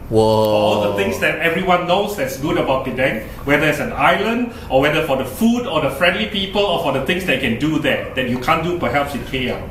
Whoa. All the things that everyone knows that's good about Penang, whether it's an island or whether for the food or the friendly people or for the things they can do there that you can't do perhaps in KL.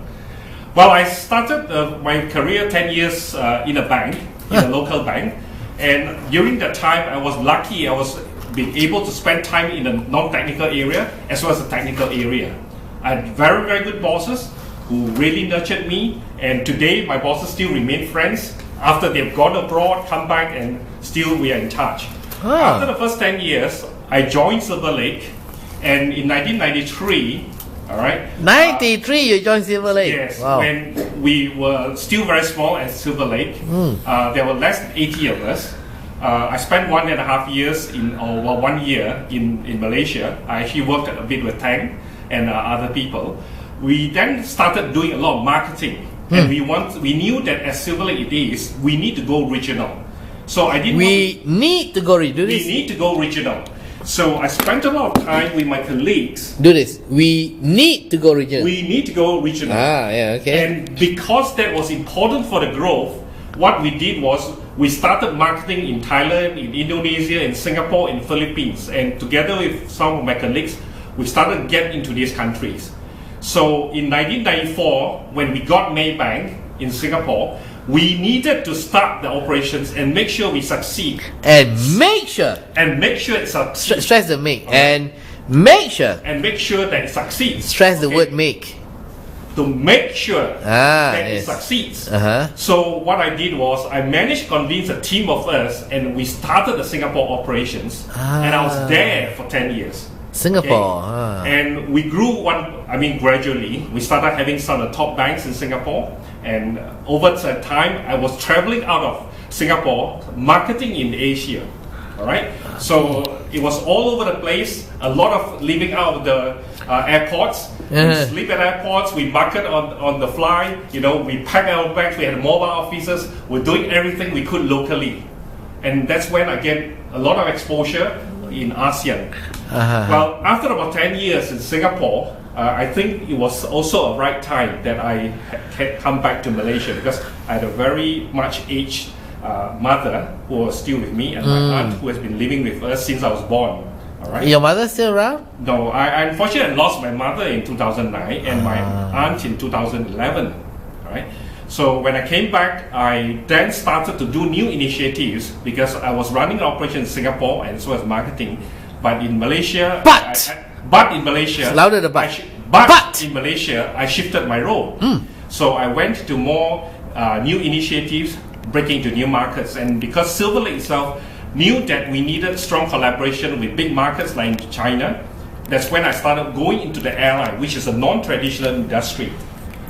Well, I started my career 10 years in a bank, in a local bank, and during that time I was lucky. I was being able to spend time in the non-technical area as well as the technical area. I had very, very good bosses who really nurtured me, and today my bosses still remain friends. After they've gone abroad, come back, and still we are in touch. After the first 10 years, I joined Silver Lake, and in 1993, all right. 93, you joined Silver Lake. Yes, wow. when we were still very small at Silver Lake, there were less than 80 of us. I spent 1.5 years 1 year in Malaysia. I actually worked a bit with Tang and other people. We then started doing a lot of marketing, and we knew that as Silver Lake it is, we need to go regional. So I didn't. We need to go regional. We need to go regional. So I spent a lot of time with my colleagues. Do this. We need to go regional. We need to go regional. Okay. And because that was important for the growth, what we did was we started marketing in Thailand, in Indonesia, in Singapore, in Philippines, and together with some of my colleagues, we started to get into these countries. So in 1994, when we got Maybank in Singapore, we needed to start the operations and make sure we succeed. And make sure it succeeds. stress the make. And make sure that it succeeds. Stress the word make. To make sure that it yes. succeeds. So what I did was I managed to convince a team of us, and we started the Singapore operations. And I was there for 10 years. Singapore. And we grew gradually. We started having some of the top banks in Singapore. And over time, I was traveling out of Singapore, marketing in Asia. All right. So it was all over the place. A lot of living out of the airports. We sleep at airports. We market on the fly. We pack our bags. We had mobile offices. We're doing everything we could locally, and that's when I get a lot of exposure in ASEAN. Well, after about 10 years in Singapore, I think it was also a right time that I had come back to Malaysia, because I had a very much aged mother who was still with me, and my aunt who has been living with us since I was born. All right. Your mother still around? No, I unfortunately lost my mother in 2009 and my aunt in 2011. All right. So when I came back, I then started to do new initiatives, because I was running an operation in Singapore and as well as marketing. But in Malaysia, in Malaysia, louder the but. In Malaysia, I shifted my role. So I went to more new initiatives, breaking to new markets, and because Silver Lake itself knew that we needed strong collaboration with big markets like China, that's when I started going into the airline, which is a non-traditional industry.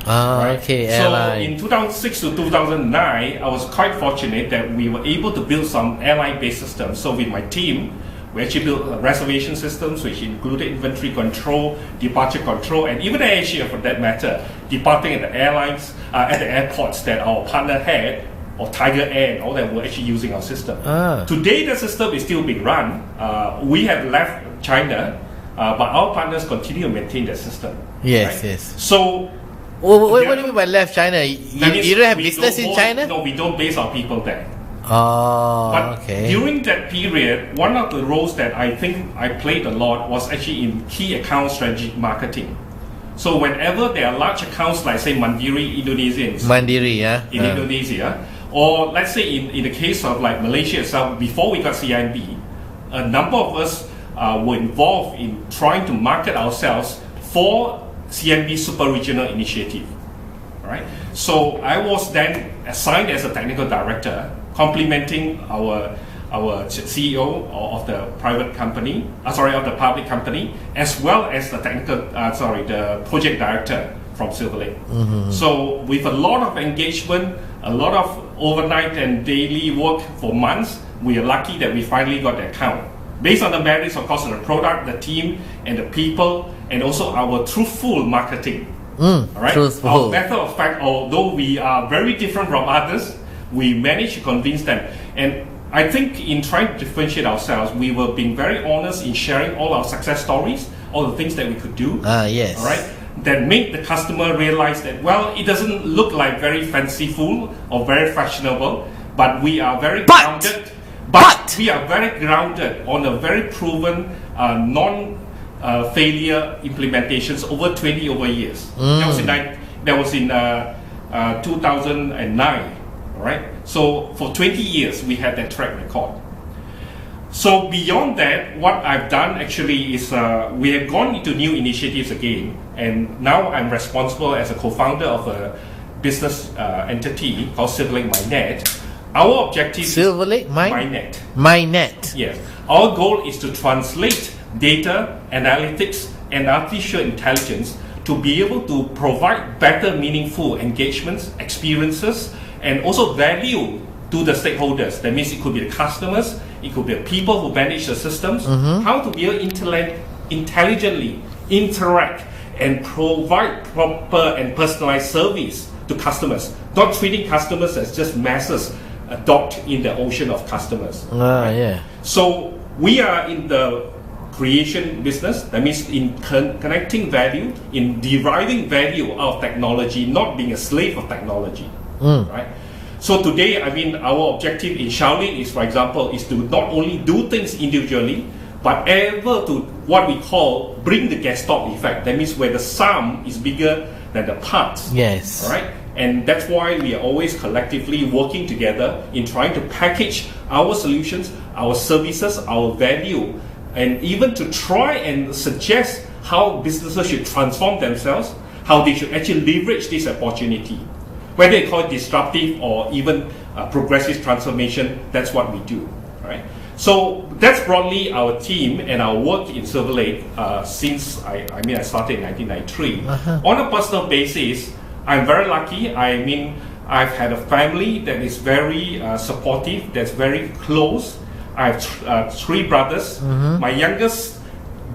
Okay, airline. So in 2006 to 2009, I was quite fortunate that we were able to build some airline-based systems. So with my team, we actually built reservation systems, which included inventory control, departure control, and even Asia, for that matter, departing at the airlines, at the airports that our partner had, or Tiger Air and all that, were actually using our system. Today, the system is still being run. We have left China, but our partners continue to maintain the system. Yes, right? yes. So, what do you mean by left China? You don't have business in China? No, we don't base our people there. But during that period, one of the roles that I think I played a lot was actually in key account strategic marketing. So whenever there are large accounts like, say, Mandiri Indonesians, in Indonesia, or let's say in the case of like Malaysia itself, before we got CIMB, a number of us were involved in trying to market ourselves for CIMB Super Regional Initiative. Right? So I was then assigned as a technical director, complementing our CEO of the private company, of the public company, as well as the the project director from Silver Lake. So with a lot of engagement, a lot of overnight and daily work for months, we are lucky that we finally got the account. Based on the merits, of course, of the product, the team, and the people, and also our truthful marketing. All right? Our matter of fact, although we are very different from others, we managed to convince them. And I think in trying to differentiate ourselves, we were being very honest in sharing all our success stories, all the things that we could do. Yes. All right? That make the customer realize that, well, it doesn't look like very fanciful or very fashionable, but we are very But- grounded. but- We are very grounded on a very proven non-failure implementations over 20 years. That was in 2009, right? So for 20 years we had that track record. So beyond that, what I've done actually is we have gone into new initiatives again, and now I'm responsible as a co-founder of a business entity called Silver Lake MyNet. Our objective Silver Lake is MyNet. MyNet. Yes. Our goal is to translate data, analytics, and artificial intelligence to be able to provide better, meaningful engagements, experiences, and also value to the stakeholders. That means it could be the customers, it could be the people who manage the systems, how to be able to intelligently interact and provide proper and personalized service to customers, not treating customers as just masses docked in the ocean of customers. Yeah. So we are in the creation business. That means in connecting value, in deriving value out of technology, not being a slave of technology. Right? So today, I mean, our objective in Shaolin is, for example, is to not only do things individually, but ever to what we call bring the Gestalt effect. That means where the sum is bigger than the parts. Yes. Right? And that's why we are always collectively working together in trying to package our solutions, our services, our value, and even to try and suggest how businesses should transform themselves, how they should actually leverage this opportunity. Whether they call it disruptive or even progressive transformation, that's what we do. Right? So that's broadly our team and our work in Silver Lake since I started in 1993. On a personal basis, I'm very lucky. I mean, I've had a family that is very supportive, that's very close. I have three brothers. My youngest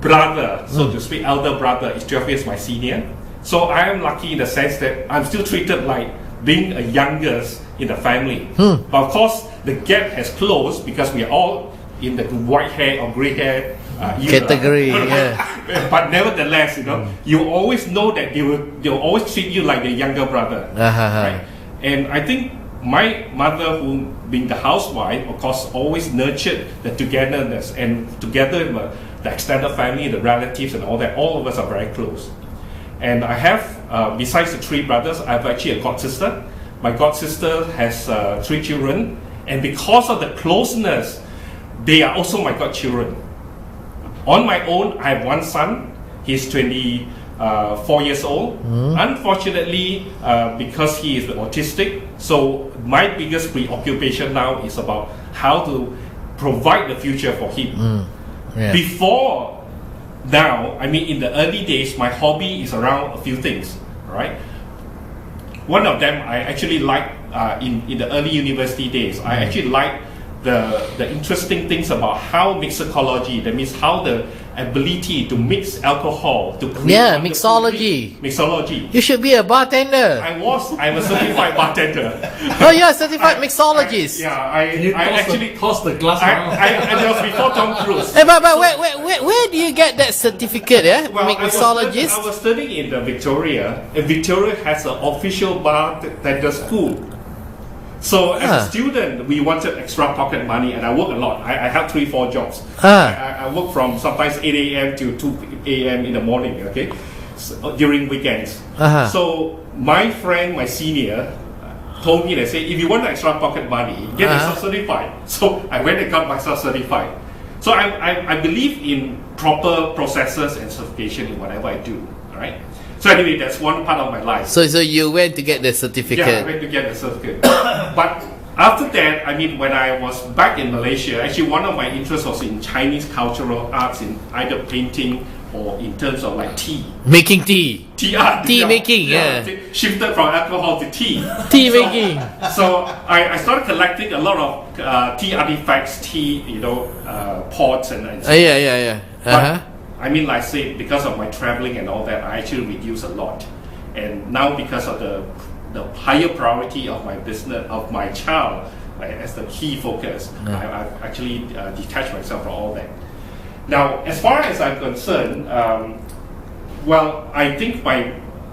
brother, so to speak, elder brother, is 12 years my senior. So I am lucky in the sense that I'm still treated like being a youngest in the family. But of course, the gap has closed because we are all in the white hair or grey hair category. Yeah. But nevertheless, you always know that they'll always treat you like the younger brother. Right? And I think my mother, who being the housewife, of course, always nurtured the togetherness, and together with the extended family, the relatives, and all that. All of us are very close. And I have, besides the three brothers, I have actually a god sister. My god sister has 3 children, and because of the closeness, they are also my godchildren. On my own, I have one son. He's 24 years old. Unfortunately, because he is autistic, so my biggest preoccupation now is about how to provide the future for him. Before now, I mean, in the early days, my hobby is around a few things, right? One of them I actually like in the early university days. I actually like the interesting things about how mixology, that means how the ability to mix alcohol to create mixology. Mixology. You should be a bartender. I'm a certified bartender. Oh, you're a certified mixologist. I actually toss the glass around. I was before Tom Cruise. But where do you get that certificate? Well, mixologist. I was studying in the Victoria, and Victoria has an official bartender school. So as a student, we wanted extra pocket money, and I work a lot. I have 3-4 jobs. I work from sometimes 8 a.m. to 2 a.m. in the morning, okay, during weekends. So my friend, my senior, told me, they say, if you want extra pocket money, get yourself certified. So I went and got myself certified. So I believe in proper processes and certification in whatever I do, all right? So anyway, that's one part of my life. So you went to get the certificate. Yeah, I went to get the certificate. But after that, I mean, when I was back in Malaysia, actually one of my interests was in Chinese cultural arts, in either painting or in terms of like tea. Making tea. Tea art. Tea making, yeah. Shifted from alcohol to tea. Tea making. So I started collecting a lot of tea artifacts, tea, pots and so on. Yeah. But, I mean, like I say, because of my traveling and all that, I actually reduced a lot. And now because of the higher priority of my business, of my child, as the key focus, I've actually detached myself from all that. Now, as far as I'm concerned, well, I think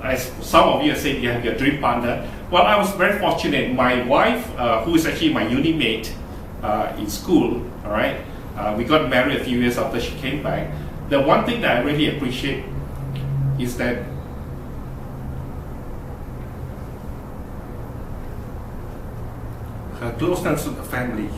as some of you have said, you have your dream partner. Well, I was very fortunate. My wife, who is actually my uni mate in school, all right, we got married a few years after she came back. The one thing that I really appreciate is that her closeness to the family.